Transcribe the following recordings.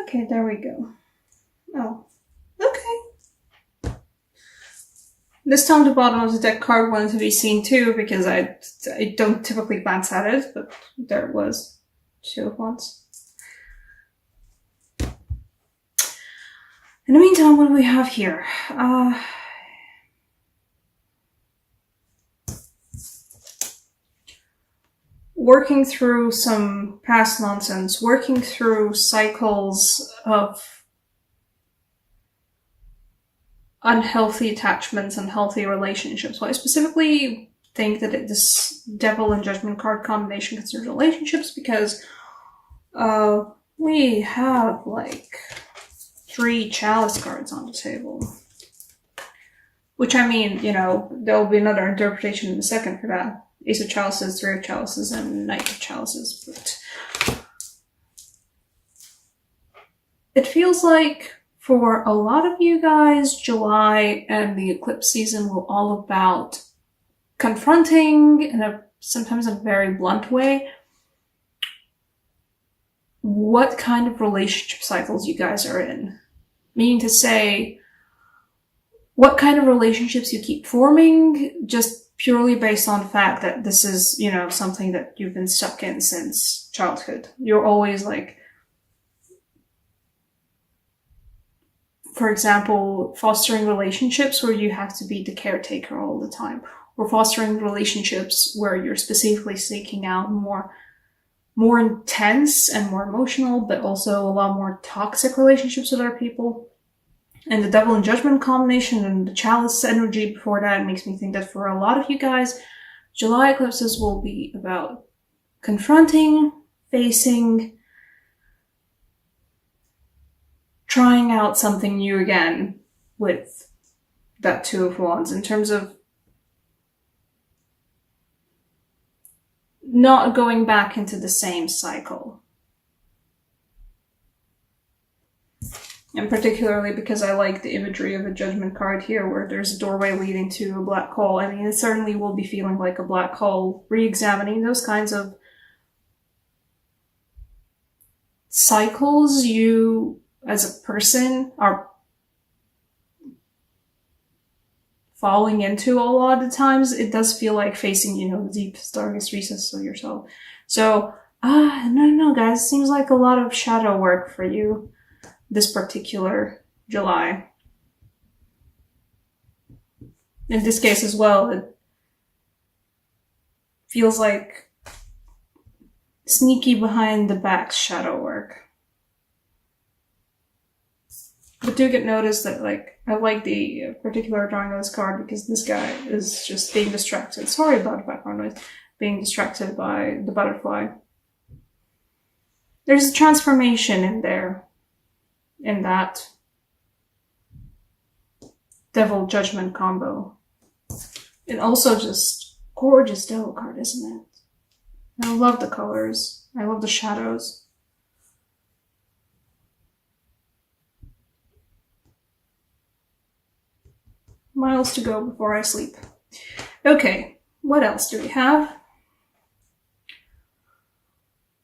Okay, there we go. Oh, okay. This time the bottom of the deck card wanted to be seen too, because I don't typically glance at it, but there it was. Two of Wands. In the meantime, what do we have here? Working through some past nonsense, working through cycles of unhealthy attachments, unhealthy relationships. Well, I specifically think that this Devil and Judgment card combination concerns relationships because we have like 3 Chalice cards on the table. Which, I mean, you know, there'll be another interpretation in a second for that. Ace of Chalices, 3 of Chalices, and Knight of Chalices. But it feels like for a lot of you guys, July and the eclipse season were all about confronting, in sometimes a very blunt way, what kind of relationship cycles you guys are in. Meaning to say, what kind of relationships you keep forming, just purely based on the fact that this is, you know, something that you've been stuck in since childhood. You're always like, for example, fostering relationships where you have to be the caretaker all the time, or fostering relationships where you're specifically seeking out more intense and more emotional, but also a lot more toxic relationships with other people. And the Devil and Judgment combination and the Chalice energy before that makes me think that for a lot of you guys, July eclipses will be about confronting, facing, trying out something new again with that Two of Wands in terms of not going back into the same cycle. And particularly because I like the imagery of a Judgment card here where there's a doorway leading to a black hole. I mean, it certainly will be feeling like a black hole, re-examining those kinds of cycles you, as a person, are falling into a lot of the times. It does feel like facing, you know, the deepest, darkest recesses of yourself. So, no, guys, it seems like a lot of shadow work for you this particular July. In this case as well, it feels like sneaky behind the back shadow work. But do get noticed that, like, I like the particular drawing of this card because this guy is just being distracted. Sorry about the background noise. Being distracted by the butterfly. There's a transformation in there. In that Devil Judgment combo. And also just gorgeous Devil card, isn't it? I love the colors. I love the shadows. Miles to go before I sleep. Okay, what else do we have?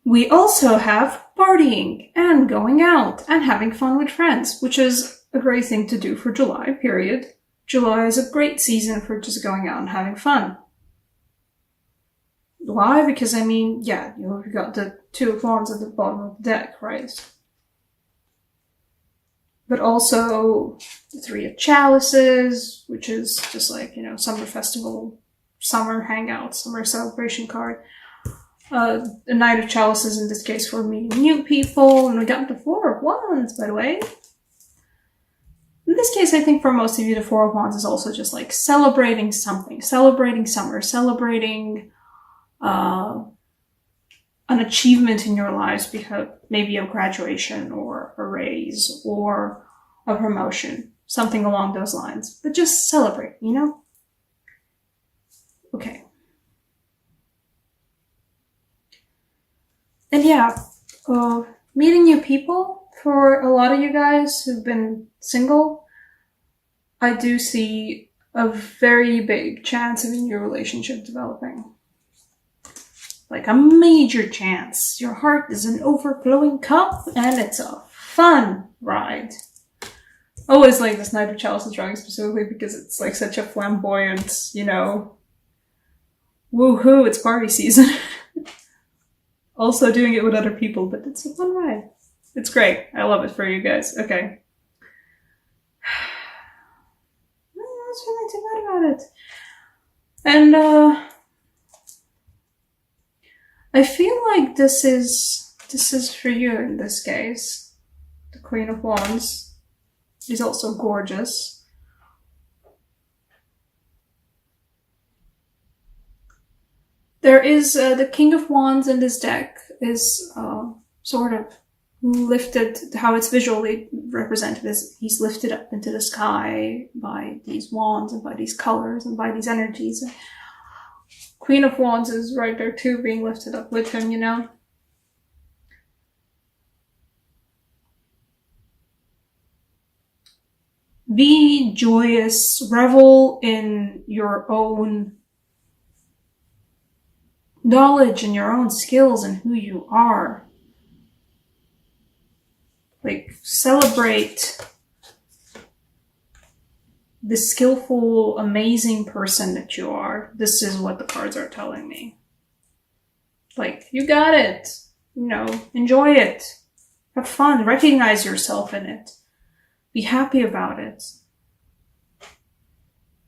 We also have partying and going out and having fun with friends, which is a great thing to do for July, period. July is a great season for just going out and having fun. Why? Because, I mean, yeah, you've got the Two of Wands at the bottom of the deck, right? But also the Three of Chalices, which is just like, you know, summer festival, summer hangout, summer celebration card. The Knight of Chalices in this case for meeting new people, and we got the Four of Wands, by the way. In this case, I think for most of you, the Four of Wands is also just like celebrating something, celebrating summer, celebrating an achievement in your lives, because maybe a graduation or a raise or a promotion, something along those lines. But just celebrate, you know? Okay. And yeah, meeting new people, for a lot of you guys who've been single, I do see a very big chance of a new relationship developing. Like a major chance. Your heart is an overflowing cup and it's fun ride. Always like this Knight of Chalices drawing specifically because it's like such a flamboyant, you know, woohoo, it's party season. Also doing it with other people, but it's a fun ride. It's great. I love it for you guys. Okay. That's really too bad about it. And I feel like this is for you in this case. The Queen of Wands is also gorgeous. There is the King of Wands in this deck is sort of lifted, how it's visually represented is he's lifted up into the sky by these wands and by these colors and by these energies. Queen of Wands is right there too, being lifted up with him, you know. Be joyous, revel in your own knowledge and your own skills and who you are. Like, celebrate the skillful, amazing person that you are. This is what the cards are telling me. Like, you got it. You know, enjoy it. Have fun. Recognize yourself in it. Be happy about it.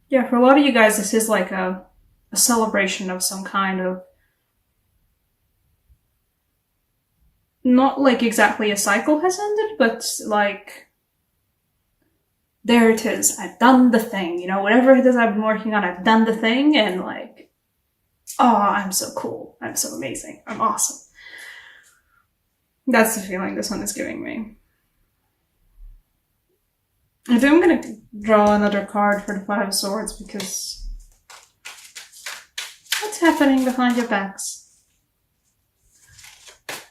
Yeah, for a lot of you guys, this is like a celebration of some kind of, not like exactly a cycle has ended, but like, there it is. I've done the thing, you know, whatever it is I've been working on, I've done the thing, and like, oh, I'm so cool. I'm so amazing. I'm awesome. That's the feeling this one is giving me. I think I'm gonna draw another card for the Five of Swords because what's happening behind your backs?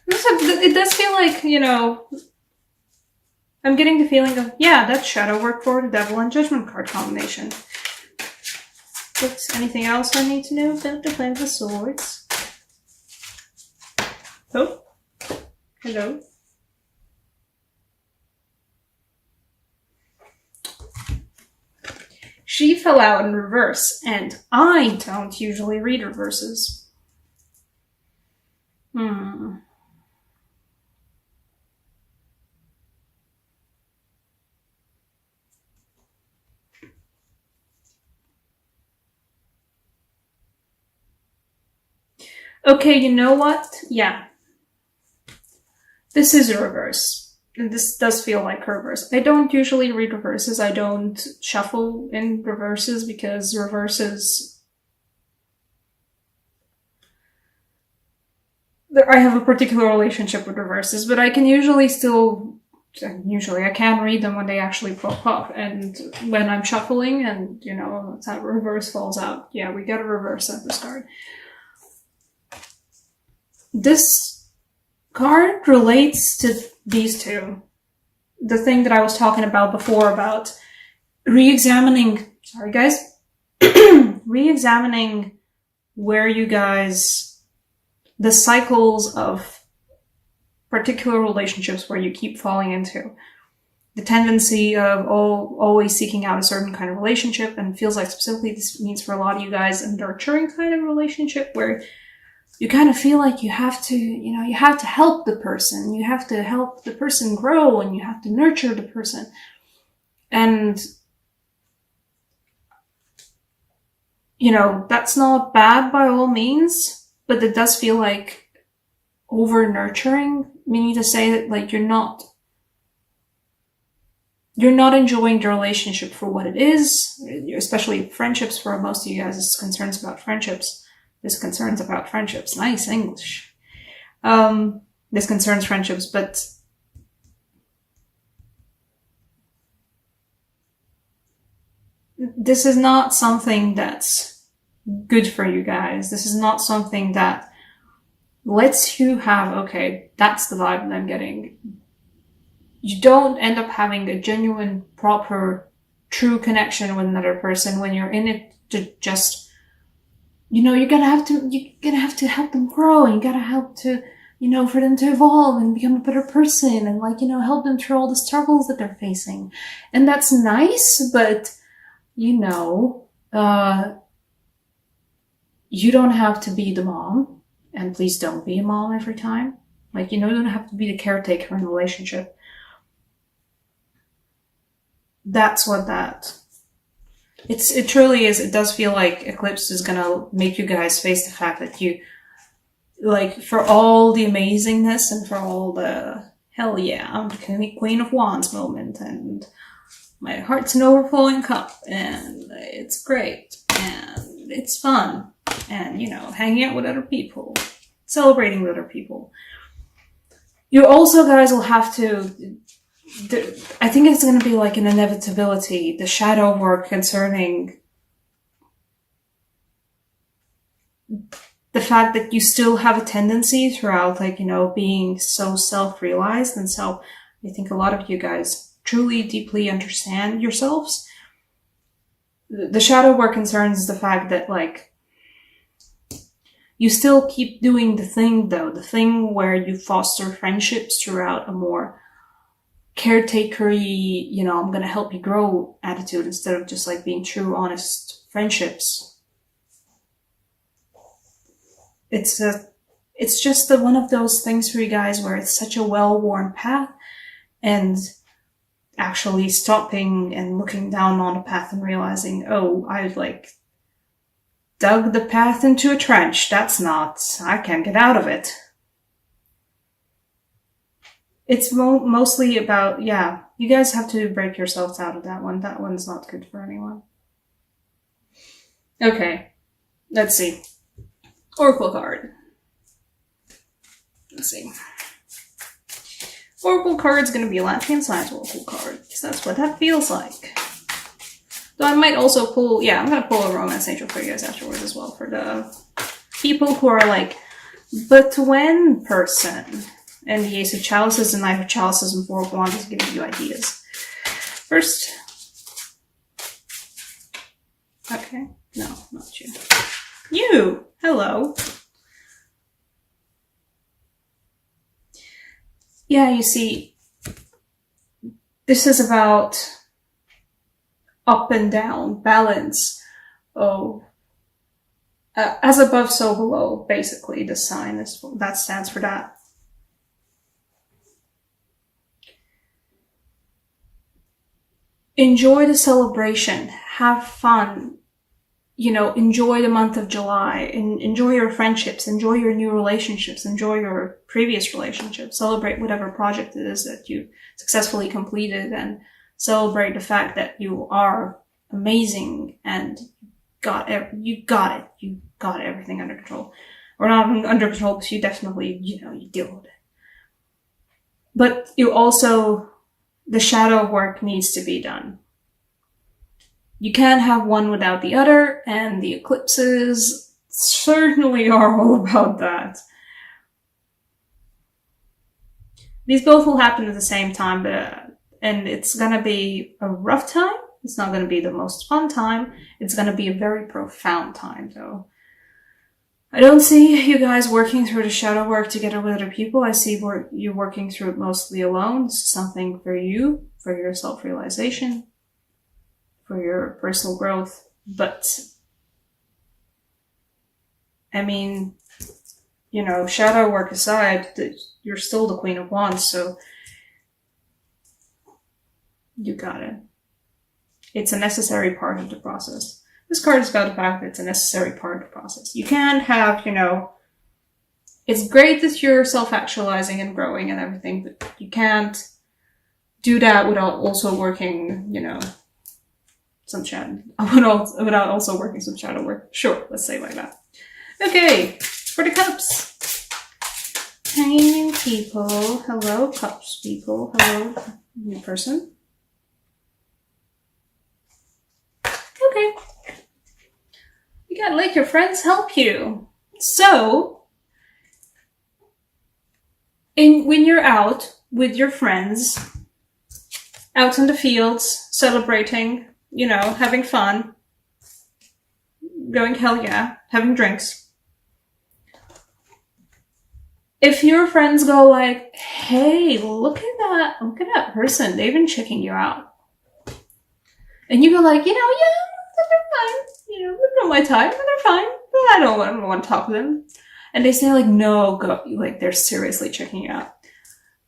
It does feel like, you know, I'm getting the feeling of, yeah, that's shadow work for the Devil and Judgment card combination. But anything else I need to know about the Five of Swords? Oh, hello. She fell out in reverse, and I don't usually read reverses. Okay, you know what? Yeah. This is a reverse. And this does feel like a reverse. I don't usually read reverses. I don't shuffle in reverses because reverses... I have a particular relationship with reverses, but I can usually still... I can read them when they actually pop up. And when I'm shuffling and, you know, that reverse falls out, yeah, we get a reverse at the start. This card relates to these two. The thing that I was talking about before about re-examining, sorry guys, re-examining where you guys, the cycles of particular relationships where you keep falling into. The tendency of always seeking out a certain kind of relationship, and feels like specifically this means for a lot of you guys a nurturing kind of relationship where you kind of feel like you have to, you know, you have to help the person. You have to help the person grow and you have to nurture the person. And, you know, that's not bad by all means, but it does feel like over nurturing, meaning to say that like you're not enjoying the relationship for what it is, especially friendships. For most of you guys, it's concerns about friendships. This concerns about friendships. Nice English. This concerns friendships, but this is not something that's good for you guys. This is not something that lets you have, okay, that's the vibe that I'm getting. You don't end up having a genuine, proper, true connection with another person when you're in it to just, you know, you're gonna have to help them grow, and you gotta help to you know, for them to evolve and become a better person and like, you know, help them through all the struggles that they're facing. And that's nice, but you know, you don't have to be the mom, and please don't be a mom every time. Like, you know, you don't have to be the caretaker in a relationship. That's what it truly is. It does feel like Eclipse is gonna make you guys face the fact that you, like, for all the amazingness and for all the, hell yeah, I'm the Queen of Wands moment, and my heart's an overflowing cup, and it's great, and it's fun, and, you know, hanging out with other people, celebrating with other people. You also, guys, will have to, I think it's going to be like an inevitability, the shadow work concerning the fact that you still have a tendency throughout, like, you know, being so self-realized. And so I think a lot of you guys truly, deeply understand yourselves. The shadow work concerns the fact that, like, you still keep doing the thing, though, the thing where you foster friendships throughout a more caretakery, you know, I'm going to help you grow attitude instead of just like being true, honest friendships. It's just one of those things for you guys where it's such a well-worn path, and actually stopping and looking down on the path and realizing, oh, I've like dug the path into a trench. I can't get out of it. It's mostly about, yeah, you guys have to break yourselves out of that one. That one's not good for anyone. Okay, let's see. Oracle card. Let's see. Oracle card's going to be a Latvian Science Oracle card, because that's what that feels like. Though I might also pull, yeah, I'm going to pull a Romance Angel for you guys afterwards as well, for the people who are like, but when person. And the Ace of Chalices, and Knight of Chalices, and Four of Wands is giving you ideas. First. Okay. No, not you. You! Hello. Yeah, you see, this is about up and down, balance. Oh. As above, so below, basically, the sign is, that stands for that. Enjoy the celebration, have fun, you know, enjoy the month of July, enjoy your friendships, enjoy your new relationships, enjoy your previous relationships, celebrate whatever project it is that you successfully completed, and celebrate the fact that you are amazing and you got everything under control. Or not under control, because you definitely, you know, you deal with it. But you also, the shadow work needs to be done. You can't have one without the other, and the eclipses certainly are all about that. These both will happen at the same time, and it's gonna be a rough time. It's not gonna be the most fun time. It's gonna be a very profound time, though. I don't see you guys working through the shadow work together with other people. I see you working through it mostly alone. This is something for you, for your self-realization, for your personal growth. But, I mean, you know, shadow work aside, you're still the Queen of Wands, so you got it. It's a necessary part of the process. This card is about the fact that it's a necessary part of the process. You can't have, you know, it's great that you're self-actualizing and growing and everything, but you can't do that without also working, you know, some shadow, without also working some shadow work. Sure, let's say it like that. Okay, for the cups. Hanging people. Hello, cups people. Hello, new person. Okay. You gotta let your friends help you. So, when you're out with your friends, out in the fields, celebrating, you know, having fun, going hell yeah, having drinks, if your friends go like, hey, look at that person, they've been checking you out. And you go like, yeah, they're fine. They're not my type, but they're fine. But I don't want to talk to them. And they say like, no, go, like they're seriously checking you out.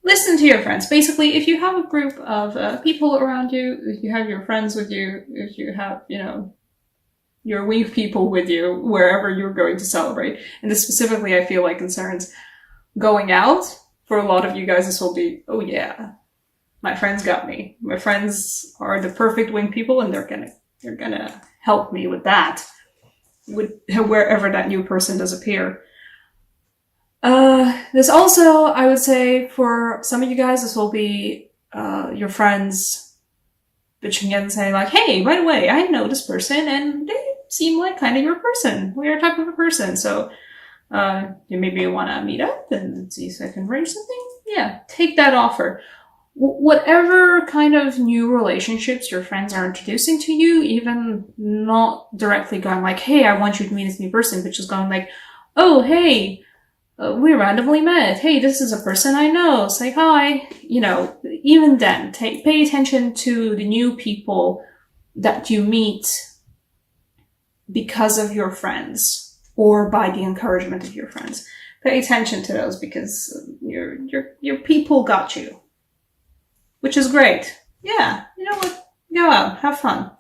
Listen to your friends. Basically, if you have a group of people around you, if you have your friends with you, if you have, your wing people with you, wherever you're going to celebrate. And this specifically, I feel like concerns going out. For a lot of you guys, this will be, oh yeah, my friends got me. My friends are the perfect wing people, and they're gonna help me with that, with wherever that new person does appear. This also, I would say, for some of you guys, this will be your friends bitching in and saying like, hey, by the way, I know this person and they seem like kind of your person. We are a type of a person. So you maybe want to meet up and see if I can arrange something. Yeah, take that offer. Whatever kind of new relationships your friends are introducing to you, even not directly going like, hey, I want you to meet this new person, but just going like, oh, hey, we randomly met. Hey, this is a person I know. Say hi. Even then, pay attention to the new people that you meet because of your friends or by the encouragement of your friends. Pay attention to those because your people got you, which is great. Yeah, you know what? Go out, have fun.